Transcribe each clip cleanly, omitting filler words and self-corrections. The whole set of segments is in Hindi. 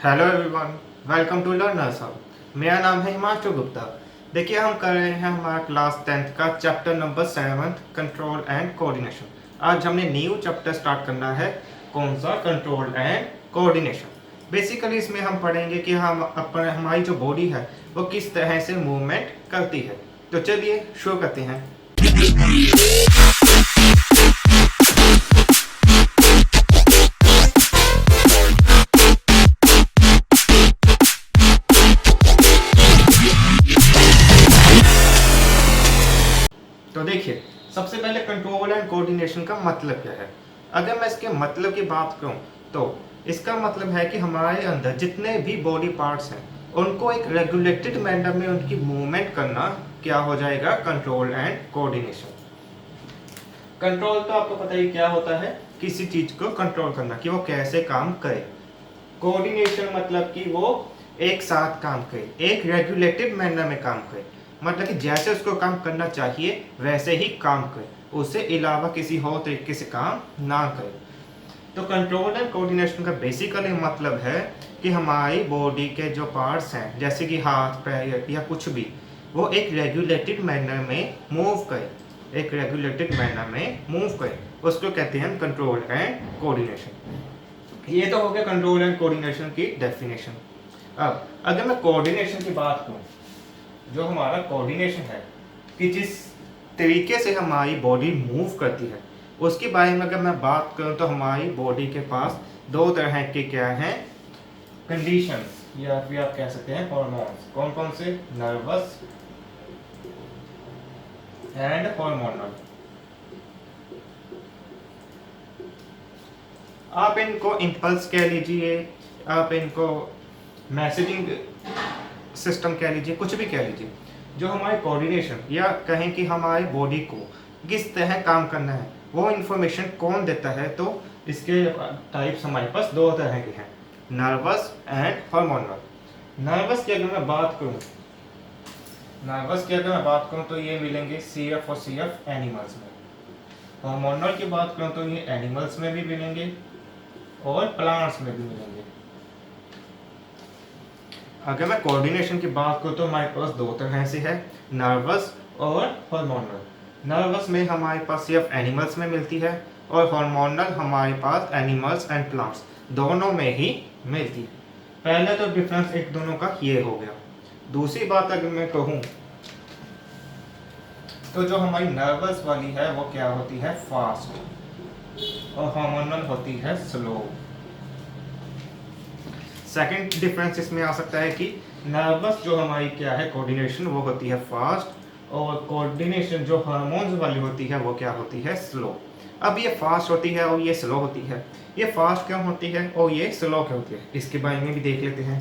Hello everyone, welcome to Learners Hub. मेरा नाम है हिमांशु गुप्ता। देखिए, हम कर रहे हैं हमारा क्लास 10th का chapter number 7 control and coordination. आज हमने न्यू चैप्टर स्टार्ट करना है। कौन सा? Control and coordination. बेसिकली इसमें हम पढ़ेंगे कि हम अपने हमारी जो बॉडी है वो किस तरह से मूवमेंट करती है। तो चलिए शुरू करते हैं। तो देखिए, सबसे पहले कंट्रोल एंड कोऑर्डिनेशन का मतलब क्या है। अगर मैं इसके मतलब की बात करूं तो इसका मतलब है कि हमारे अंदर जितने भी बॉडी पार्ट्स हैं उनको एक रेगुलेटेड मैनर में उनकी मूवमेंट करना क्या हो जाएगा? Control and coordination. कंट्रोल तो आपको पता ही क्या होता है, किसी चीज को कंट्रोल करना कि वो कैसे काम करे। कोऑर्डिनेशन मतलब कि वो एक साथ काम करे, एक रेगुलेटेड मैनर में काम करे, मतलब कि जैसे उसको काम करना चाहिए वैसे ही काम करे, उससे अलावा किसी और तरीके से काम ना करे। तो कंट्रोल एंड कोऑर्डिनेशन का बेसिकली मतलब है कि हमारी बॉडी के जो पार्ट्स हैं जैसे कि हाथ पैर या कुछ भी, वो एक रेगुलेटेड मैनर में मूव करे, एक रेगुलेटेड मैनर में मूव करे, उसको कहते हैं कंट्रोल एंड कोऑर्डिनेशन। ये तो हो गया कंट्रोल एंड कोऑर्डिनेशन की डेफिनेशन। अब अगर मैं कोऑर्डिनेशन की बात करूं, जो हमारा कोऑर्डिनेशन है कि जिस तरीके से हमारी बॉडी मूव करती है उसके बारे में अगर मैं बात करूं तो हमारी बॉडी के पास दो तरह के क्या हैं? कंडीशंस, या फिर आप कह सकते हैं हार्मोन्स। कौन कौन से? Nervous and hormonal. आप इनको इम्पल्स कह लीजिए, आप इनको मैसेजिंग सिस्टम कह लीजिए, कुछ भी कह लीजिए। जो हमारे कोऑर्डिनेशन या कहें कि हमारी बॉडी को किस तरह काम करना है वो इन्फॉर्मेशन कौन देता है, तो इसके टाइप्स हमारे पास दो तरह के हैं, नर्वस एंड हार्मोनल। नर्वस की अगर मैं बात करूं तो ये मिलेंगे CF और CF एनिमल्स में। हार्मोनल की बात करूं तो ये एनिमल्स में भी मिलेंगे और प्लांट्स में भी मिलेंगे। अगर मैं कोऑर्डिनेशन की बात करूं तो हमारे पास दो तरह से है, नर्वस और हार्मोनल। नर्वस में हमारे पास सिर्फ एनिमल्स में मिलती है और हार्मोनल हमारे पास एनिमल्स एंड प्लांट्स दोनों में ही मिलती है। पहले तो डिफरेंस एक दोनों का ये हो गया। दूसरी बात अगर मैं कहूँ तो जो हमारी नर्वस वाली है वो क्या होती है? फास्ट, और हार्मोनल होती है स्लो। सेकंड डिफरेंस इसमें आ सकता है कि नर्वस जो हमारी क्या है कोऑर्डिनेशन वो होती है फास्ट, और कोऑर्डिनेशन जो हार्मोन्स वाली होती है वो क्या होती है? स्लो। अब ये फास्ट होती है और ये स्लो होती है। ये फास्ट क्यों होती है और ये स्लो क्यों होती है, इसके बारे में भी देख लेते हैं।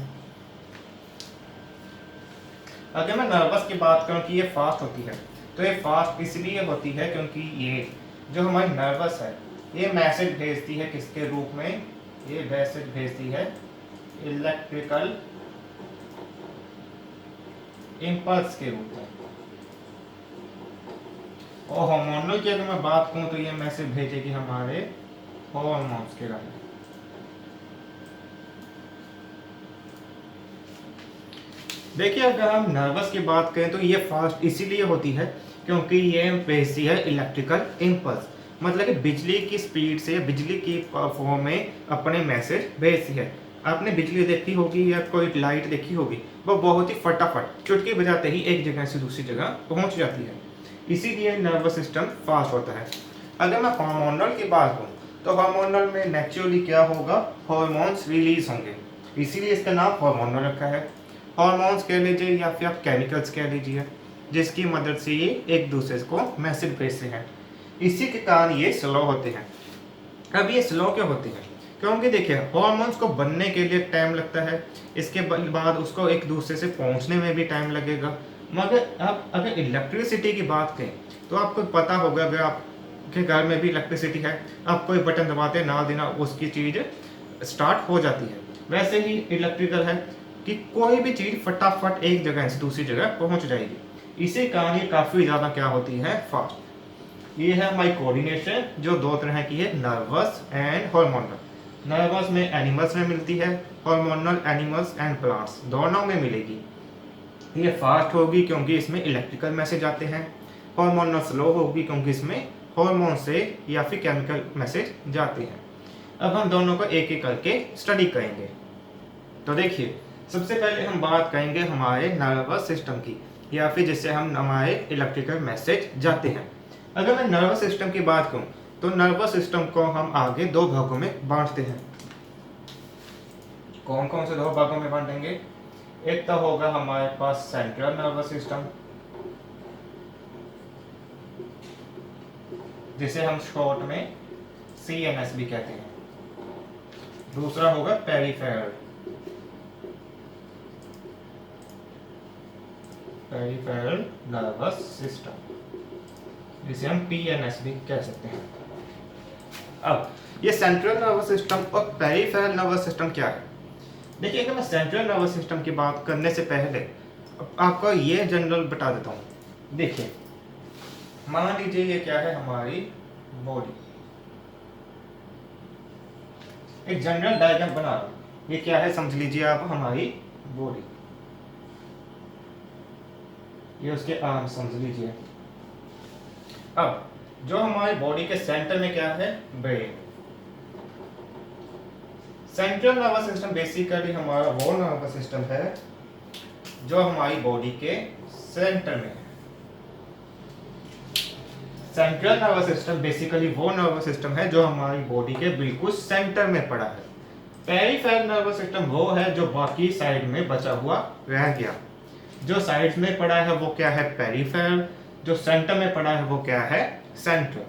अगर मैं नर्वस की बात करूं कि ये फास्ट होती है तो ये फास्ट इसलिए होती है क्योंकि ये जो हमारी नर्वस है ये मैसेज भेजती है किसके रूप में? ये मैसेज भेजती है इलेक्ट्रिकल इम्पल्स के रूप में। और हार्मोनल की अगर मैं बात करूं तो ये मैसेज भेजेगी हमारे हार्मोन्स के द्वारा। देखिए, अगर हम नर्वस की बात करें तो ये फास्ट इसीलिए होती है क्योंकि ये भेजती है इलेक्ट्रिकल इम्पल्स, मतलब कि बिजली की स्पीड से, बिजली की फॉर्म में अपने मैसेज भेजती है। आपने बिजली देखी होगी या कोई लाइट देखी होगी, वो बहुत ही फटाफट चुटकी बजाते ही एक जगह से दूसरी जगह पहुंच जाती है, इसीलिए नर्वस सिस्टम फास्ट होता है। अगर मैं हार्मोनल की बात करूँ तो हार्मोनल में नेचुरली क्या होगा? हार्मोन्स रिलीज होंगे, इसीलिए इसका नाम हार्मोनल रखा है। हार्मोन्स कह लीजिए या फिर आप केमिकल्स कह लीजिए, जिसकी मदद से ये एक दूसरे को मैसेज भेजते हैं, इसी के कारण ये स्लो होते हैं। अब ये स्लो क्यों होते हैं? क्योंकि देखिए, हार्मोन्स को बनने के लिए टाइम लगता है, इसके बाद उसको एक दूसरे से पहुंचने में भी टाइम लगेगा। मगर आप अगर इलेक्ट्रिसिटी की बात करें तो आपको पता होगा, अगर आपके घर में भी इलेक्ट्रिसिटी है, आप कोई बटन दबाते हैं ना देना उसकी चीज़ स्टार्ट हो जाती है। वैसे ही इलेक्ट्रिकल है कि कोई भी चीज़ फटाफट एक जगह से दूसरी जगह पहुंच जाएगी, इसी कारण ये काफ़ी ज़्यादा क्या होती है? फास्ट। ये है हमारी कोऑर्डिनेशन जो दो तरह की है, नर्वस एंड हार्मोनल। नर्वस में एनिमल्स में मिलती है, हार्मोनल एनिमल्स एंड प्लांट्स दोनों में मिलेगी। ये फास्ट होगी क्योंकि इसमें इलेक्ट्रिकल मैसेज आते हैं, हार्मोनल स्लो होगी क्योंकि इसमें हार्मोन से या फिर केमिकल मैसेज जाते हैं। अब हम दोनों को एक एक करके स्टडी करेंगे। तो देखिए, सबसे पहले हम बात करेंगे हमारे नर्वस सिस्टम की, या फिर जिससे हम हमारे इलेक्ट्रिकल मैसेज जाते हैं। अगर मैं नर्वस सिस्टम की बात करूं तो नर्वस सिस्टम को हम आगे दो भागों में बांटते हैं। कौन कौन से दो भागों में बांटेंगे? एक तो होगा हमारे पास सेंट्रल नर्वस सिस्टम, जिसे हम शॉर्ट में CNS भी कहते हैं। दूसरा होगा पेरिफेरल नर्वस सिस्टम, जिसे हम PNS भी कह सकते हैं। अब ये सेंट्रल नर्वस सिस्टम और पेरिफेरल नर्वस सिस्टम क्या है? देखिए, अगर मैं सेंट्रल नर्वस सिस्टम की बात करने से पहले आपको ये जनरल बता देता हूँ। देखिए, मान लीजिए ये क्या है, हमारी बॉडी। एक जनरल डायग्राम बना रहा हूं। ये क्या है समझ लीजिए आप, हमारी बॉडी। ये उसके आर्म समझ लीजिए। अब जो हमारी बॉडी के सेंटर में क्या है, brain. Central nervous system basically हमारा वो नर्वस सिस्टम है जो हमारी बॉडी के सेंटर में है। सेंट्रल नर्वस सिस्टम बेसिकली वो नर्वस सिस्टम है जो हमारी बॉडी के बिल्कुल सेंटर में पड़ा है। पेरिफेरल नर्वस सिस्टम वो है जो बाकी साइड में बचा हुआ रह गया। जो साइड में पड़ा है वो क्या है, पेरिफेरल। जो सेंटर में पड़ा है वो क्या है, सेंट्रल।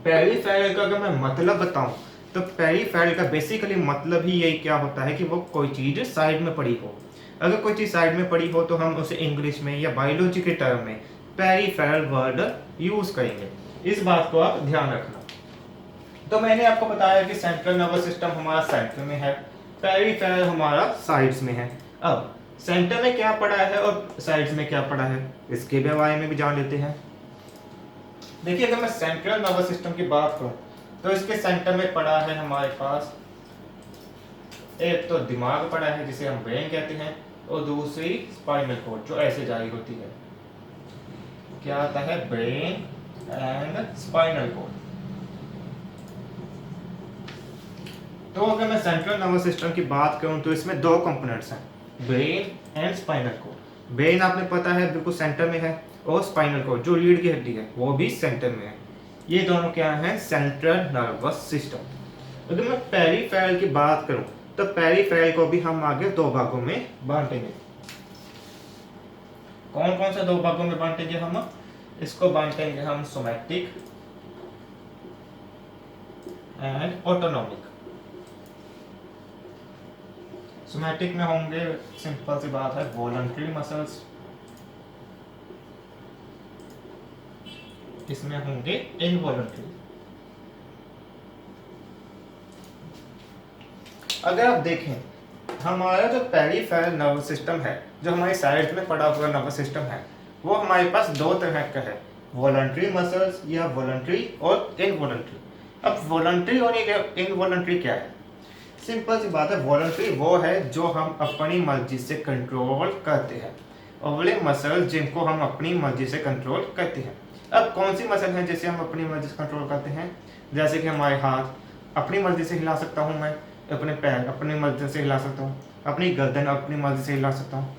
पेरिफेरल का अगर मैं मतलब बताऊं तो पेरिफेरल का बेसिकली मतलब ही यही क्या होता है कि वो कोई चीज साइड में पड़ी हो। अगर कोई चीज साइड में पड़ी हो तो हम उसे इंग्लिश में या बायोलॉजी के टर्म में पेरिफेरल वर्ड यूज करेंगे। इस बात को आप ध्यान रखना। तो मैंने आपको बताया कि सेंट्रल नर्वस सिस्टम हमारा सेंटर में है, पेरिफेरल हमारा साइड्स में है। अब सेंटर में क्या पड़ा है और साइड्स में क्या पड़ा है, इसके बारे में भी जान लेते हैं। देखिए, अगर मैं सेंट्रल नर्वस सिस्टम की बात करूं तो इसके सेंटर में पड़ा है हमारे पास एक तो दिमाग पड़ा है जिसे हम ब्रेन कहते हैं, और दूसरी स्पाइनल कॉर्ड जो ऐसे जारी होती है। क्या आता है, ब्रेन एंड स्पाइनल कॉर्ड। तो अगर मैं सेंट्रल नर्वस सिस्टम की बात करूं तो इसमें दो कंपोनेंट्स हैं, brain and spinal cord. Brain आपने पता है बिल्कुल सेंटर में है, और स्पाइनल कॉर्ड जो रीढ़ की हड्डी है वो भी सेंटर में है। ये दोनों क्या है, सेंट्रल नर्वस सिस्टम। अगर मैं पेरिफेरल की बात करूं तो पेरिफेरल को भी हम आगे दो भागों में बांटेंगे। कौन कौन से दो भागों में बांटेंगे हम? इसको बांटेंगे हम सोमैटिक एंड ऑटोनॉमिक। सोमैटिक में होंगे, सिंपल सी बात है, वॉलंटरी मसल्स। इसमें होंगे इनवॉलंटरी। अगर आप देखें, हमारा जो पेरिफेरल नर्वस सिस्टम है, जो हमारी साइड में पड़ा हुआ नर्वस सिस्टम है, वो हमारे पास दो तरह का है, वॉलंटरी मसल्स या वॉलंटरी और इनवॉलंटरी। अब वॉलंटरी और इनवॉलंटरी क्या है? सिंपल सी बात है, वॉलंटरी वो है जो हम अपनी मर्जी से कंट्रोल करते हैं, और वो मसल जिनको हम अपनी मर्जी से कंट्रोल करते हैं। अब कौन सी मसल है जिसे हम अपनी मर्जी से कंट्रोल करते हैं? जैसे कि हमारे हाथ अपनी मर्जी से हिला सकता हूँ मैं, अपने पैर अपनी मर्जी से हिला सकता हूँ, अपनी गर्दन अपनी मर्जी से हिला सकता हूँ।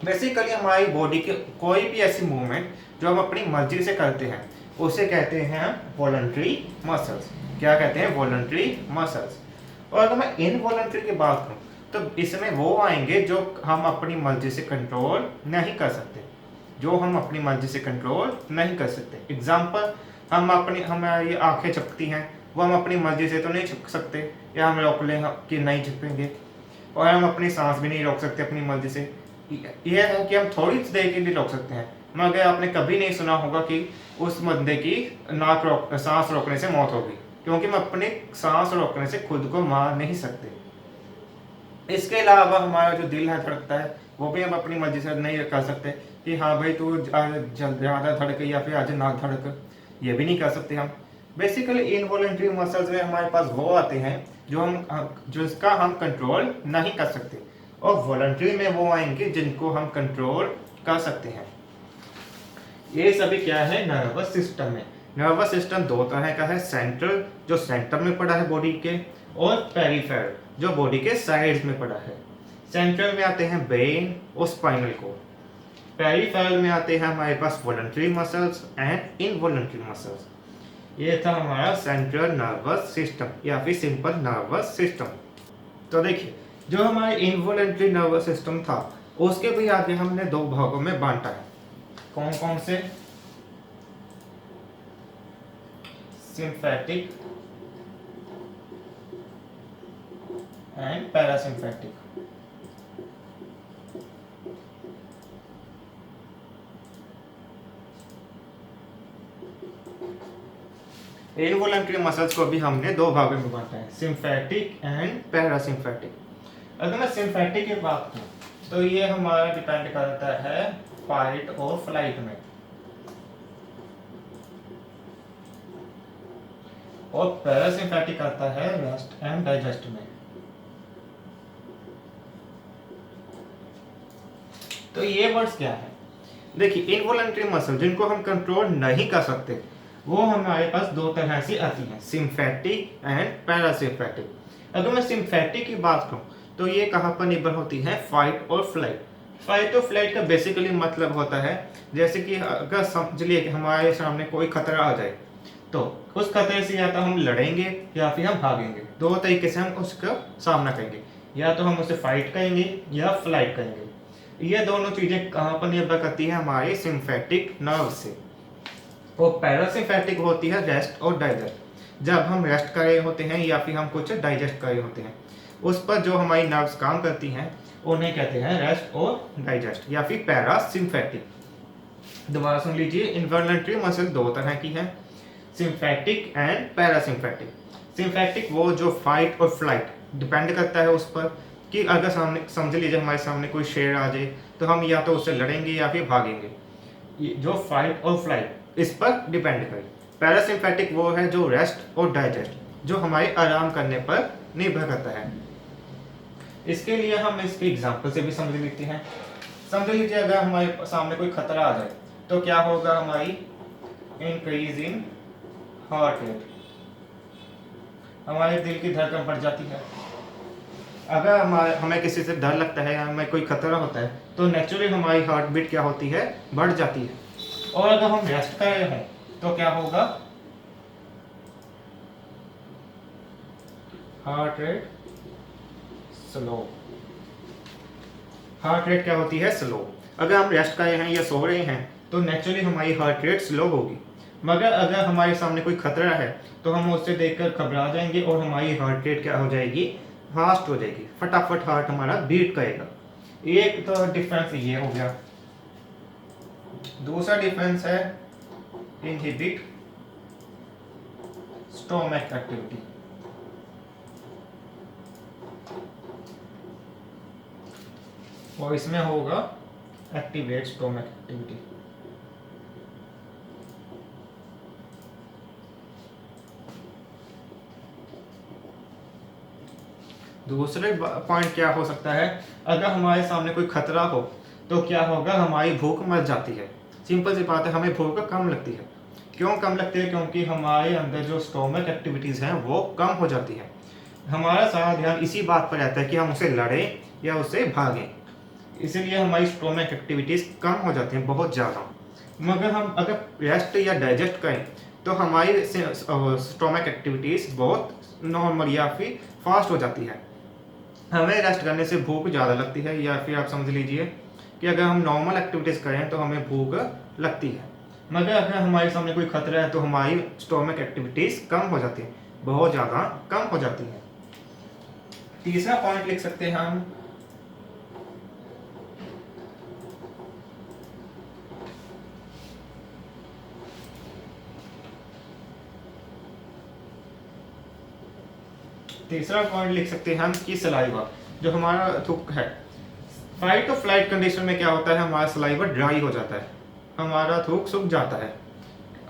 बेसिकली हमारी बॉडी के कोई भी ऐसी मूवमेंट जो हम अपनी मर्जी से करते हैं उसे कहते हैं वॉलंटरी मसल्स। क्या कहते हैं? Voluntary muscles. और अगर मैं इनवॉलंटरी की बात करूँ तो इसमें वो आएंगे जो हम अपनी मर्जी से कंट्रोल नहीं कर सकते, जो हम अपनी मर्जी से कंट्रोल नहीं कर सकते। एग्जाम्पल, हमारी आंखें झपकती हैं, वो हम अपनी मर्जी से तो नहीं झपक सकते, या हम रोक लें कि नहीं झपकेंगे। और हम अपनी सांस भी नहीं रोक सकते अपनी मर्जी से। यह है कि हम थोड़ी देर के लिए रोक सकते हैं, मगर आपने कभी नहीं सुना होगा कि उस बंदे की सांस रोकने से मौत होगी, क्योंकि हम अपने सांस रोकने से खुद को मार नहीं सकते। इसके अलावा हमारा जो दिल है धड़कता है, वो भी हम अपनी मर्जी से नहीं कर सकते कि हाँ भाई तू ज़्यादा धड़क या फिर आज ना धड़क, ये भी नहीं कर सकते हम। बेसिकली इनवॉलंटरी मसल्स में हमारे पास वो आते हैं जिसका हम कंट्रोल नहीं कर सकते, और वॉलंटरी में वो आएंगे जिनको हम कंट्रोल कर सकते हैं। ये सभी क्या है, नर्वस सिस्टम में। नर्वस सिस्टम दो तरह का है, सेंट्रल जो सेंटर में पड़ा है बॉडी के, और पेरिफेरल जो बॉडी के साइड्स में पड़ा है। सेंट्रल में आते हैं ब्रेन और स्पाइनल कोड, पेरिफेरल में आते हैं हमारे पास voluntary muscles and involuntary muscles. ये था हमारा सेंट्रल नर्वस सिस्टम या फिर सिंपल नर्वस सिस्टम। तो देखिए, जो हमारे इनवॉलंटरी नर्वस सिस्टम था उसके भी आगे हमने दो भागों में बांटा है। कौन कौन से? Sympathetic and parasympathetic. Involuntary muscles को भी हमने दो भागों में बांटा है, सिंपैथिक एंड पैरासिम्पैथिक। अगर मैं सिंपैथिक की बात करूं तो ये हमारा डिपेंड करता है फाइट और फ्लाइट में, और पैरासिम्पैथिक आता है रेस्ट एंड डाइजेस्ट में। तो ये वर्ड्स क्या है? देखिए, इनवॉलंटरी मसल जिनको हम कंट्रोल नहीं कर सकते वो हमारे पास दो तरह से आती है, सिंपैथिक एंड पैरासिम्पैथिक। अगर मैं सिंपैथिक की बात करूं तो ये कहां पर निर्भर होती है, फाइट और फ्लाइट। फाइट और फ्लाइट का बेसिकली मतलब होता है, जैसे कि अगर समझ लिए कि हमारे सामने कोई खतरा आ जाए तो उस खतरे से या तो हम लड़ेंगे या फिर हम भागेंगे। दो तरीके से हम उसका सामना करेंगे, या तो हम उसे फाइट करेंगे या फ्लाइट करेंगे। ये दोनों चीजें कहां पर निर्भर करती है, हमारे सिंपैथिक नर्व से। और पैरासिम्पैथिक होती है रेस्ट और डाइजेस्ट। जब हम रेस्ट कर रहे होते हैं या फिर हम कुछ डाइजेस्ट कर रहे होते हैं, उस पर जो हमारी नर्व्स काम करती हैं उन्हें कहते हैं रेस्ट और डाइजेस्ट या फिर पैरासिम्पैथिक। दोबारा सुन लीजिए, इनवॉलंटरी मसल दो तरह की है, सिंपैथिक एंड पैरासिम्पैथिक। सिंपैथिक वो जो फाइट और फ्लाइट डिपेंड करता है उस पर, कि अगर सामने समझ लीजिए हमारे सामने कोई शेर आ जाए तो हम या तो उससे लड़ेंगे या फिर भागेंगे। ये जो फाइट और फ्लाइट इस पर डिपेंड करे। पैरासिम्पैथिक वो है जो रेस्ट और डाइजेस्ट, जो हमारे आराम करने पर निर्भर करता है। इसके लिए हम इसके एग्जाम्पल से भी समझ लेते हैं। समझ लीजिए, अगर हमारे सामने कोई खतरा आ जाए तो क्या होगा, हमारी इंक्रीज इन हार्ट रेट, हमारे दिल की धड़कन बढ़ जाती है। अगर हमें किसी से डर लगता है या हमें कोई खतरा होता है तो नेचुरली हमारी हार्ट बीट क्या होती है, बढ़ जाती है। और अगर हम रेस्ट कर रहे हैं तो क्या होगा, heart rate slow. Heart rate क्या होती है, स्लो। अगर हम रेस्ट कर रहे हैं या सो रहे हैं तो नेचुरली हमारी हार्ट रेट स्लो होगी। मगर अगर हमारे सामने कोई खतरा है तो हम उससे देखकर घबरा जाएंगे और हमारी हार्ट रेट क्या हो जाएगी, फास्ट हो जाएगी, फटाफट हार्ट हमारा बीट करेगा। एक तो डिफरेंस ये हो गया। दूसरा डिफरेंस है इनहिबिट स्टोमक एक्टिविटी। और इसमें होगा एक्टिवेट स्टोमक एक्टिविटी। दूसरे पॉइंट क्या हो सकता है, अगर हमारे सामने कोई खतरा हो तो क्या होगा, हमारी भूख मर जाती है। सिंपल सी बात है, हमें भूख कम लगती है। क्यों कम लगती है? क्योंकि हमारे अंदर जो स्टोमक एक्टिविटीज़ हैं वो कम हो जाती है। हमारा सारा ध्यान इसी बात पर रहता है कि हम उसे लड़ें या उसे भागें, इसीलिए हमारी स्टोमक एक्टिविटीज़ कम हो जाती हैं बहुत ज़्यादा। मगर हम अगर रेस्ट या डाइजेस्ट करें तो हमारी स्टोमक एक्टिविटीज़ बहुत नॉर्मल या फिर फास्ट हो जाती है। हमें रेस्ट करने से भूख ज़्यादा लगती है, या फिर आप समझ लीजिए कि अगर हम नॉर्मल एक्टिविटीज़ करें तो हमें भूख लगती है। मगर अगर हमारे सामने कोई खतरा है तो हमारी स्टोमक एक्टिविटीज़ कम हो जाती है, बहुत ज़्यादा कम हो जाती है। तीसरा पॉइंट लिख सकते हैं हम, तीसरा पॉइंट लिख सकते हैं हम कि सलाइवा, जो हमारा थूक है। फाइट और फ्लाइट कंडीशन में क्या होता है, हमारा सलाइवा ड्राई हो जाता है, हमारा थूक सूख जाता है,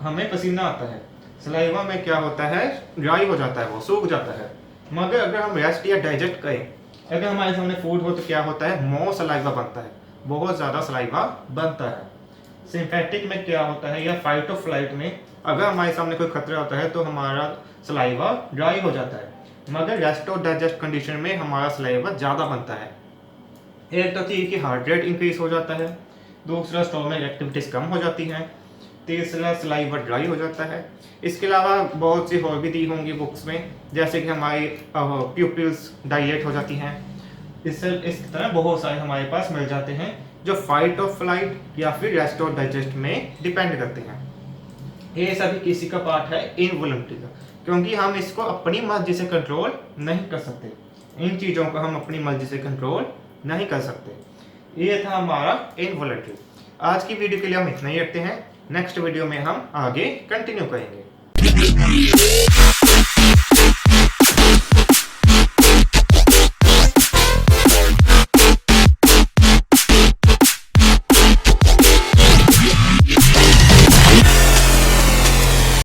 हमें पसीना आता है। सलाइवा में क्या होता है, ड्राई हो जाता है, वो सूख जाता है। मगर अगर हम रेस्ट या डाइजेस्ट करें, अगर हमारे सामने फूड हो तो क्या होता है, मोर सलाइवा बनता है, बहुत ज़्यादा सलाइवा बनता है। सिंथेटिक में क्या होता है या फाइट और फ्लाइट में अगर हमारे सामने कोई खतरा होता है तो हमारा सलाइवा ड्राई हो जाता है, मगर रेस्ट और डाइजेस्ट कंडीशन में हमारा सलाइवा ज़्यादा बनता है। एक तो थी कि हार्ट रेट इंक्रीज हो जाता है, दूसरा स्टोमक एक्टिविटीज कम हो जाती हैं, तीसरा सलाइवा ड्राई हो जाता है। इसके अलावा बहुत सी और भी दी होंगी बुक्स में, जैसे कि हमारी प्यूपिल्स डायलेट हो जाती हैं। इससे इस तरह बहुत सारे हमारे पास मिल जाते हैं जो फाइट और फ्लाइट या फिर रेस्ट और डाइजेस्ट में डिपेंड करते हैं। ये सभी किसी का पार्ट है इनवॉलंटरी का, क्योंकि हम इसको अपनी मर्जी से कंट्रोल नहीं कर सकते। इन चीज़ों को हम अपनी मर्जी से कंट्रोल नहीं कर सकते। ये था हमारा इनवॉलंटरी। आज की वीडियो के लिए हम इतना ही रखते हैं, नेक्स्ट वीडियो में हम आगे कंटिन्यू करेंगे।